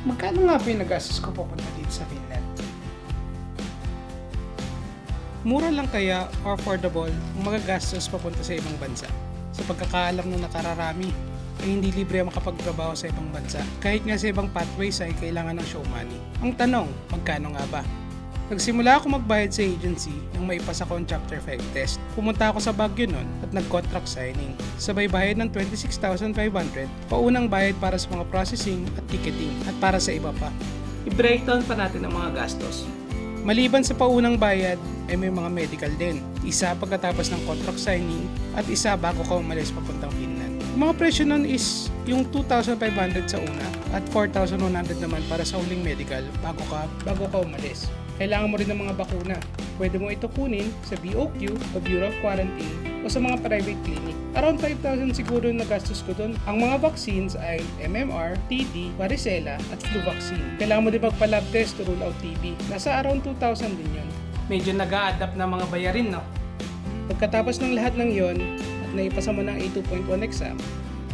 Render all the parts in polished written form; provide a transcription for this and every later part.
Magkano nga ba yung nagastos ko papunta dito sa Finland? Mura lang kaya or affordable ang magagastos papunta sa ibang bansa? Sa pagkakaalam ng nakararami, ay hindi libre ang makapagtrabaho sa ibang bansa. Kahit nga sa ibang pathways ay kailangan ng show money. Ang tanong, magkano nga ba? Nagsimula ako magbayad sa agency nang maipasa ko ang Chapter 5 test. Pumunta ako sa Baguio noon at nag-contract signing. Sabay bayad ng 26,500, paunang bayad para sa mga processing at ticketing at para sa iba pa. I-breakdown pa natin ang mga gastos. Maliban sa paunang bayad ay may mga medical din. Isa pagkatapos ng contract signing at isa bago ka umalis papuntang Finland. Yung mga presyo nun is yung 2,500 sa una at 4,100 naman para sa huling medical bago ka umalis. Kailangan mo rin ng mga bakuna. Pwede mo ito kunin sa BOQ o Bureau of Quarantine o sa mga private clinic. Around 5,000 siguro na gastos ko doon. Ang mga vaccines ay MMR, TB, varicella at flu vaccine. Kailangan mo din magpa-lab test to rule out TB. Nasa around 2,000 din yun. Medyo nag-a-adapt na mga bayarin, no? Pagkatapos ng lahat ng yon at naipasa mo ng A2.1 exam,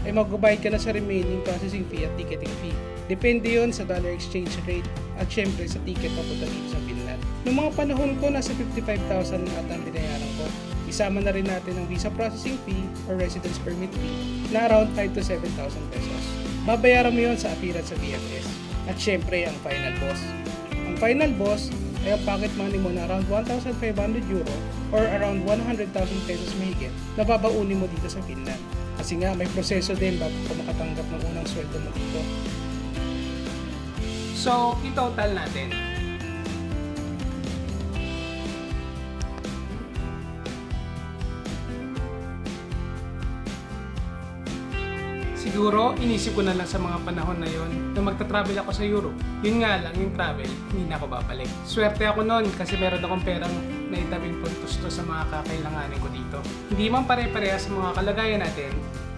ay magbabayad ka na sa remaining processing fee at ticketing fee. Depende yon sa dollar exchange rate at syempre sa ticket papunta dito sa Finland. Noong mga panahon ko, nasa 55,000 at ang binayaran ko. Isama na rin natin ang visa processing fee or residence permit fee na around 5,000 to 7,000 pesos. Babayaran mo yon sa appearance sa VFS. At syempre ang final boss. Ang final boss ay ang pocket money mo na around 1,500 euro or around 100,000 pesos mahigit na babaunin mo dito sa Finland. Kasi nga may proseso din bago ka makatanggap ng unang sweldo mo dito. So, i-total natin. Siguro, inisip ko na lang sa mga panahon na yon na magta-travel ako sa Europe. Yun nga lang, yung travel, hindi na ako babalik. Swerte ako noon kasi meron akong perang naitabing puntos to sa mga kakailanganin ko dito. Hindi man pare-parehas sa mga kalagayan natin,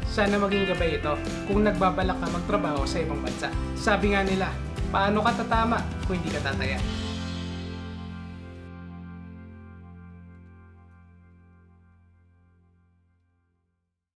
sana maging gabay ito kung nagbabalak ka magtrabaho sa ibang bansa. Sabi nga nila, paano ka tatama kung hindi ka tataya?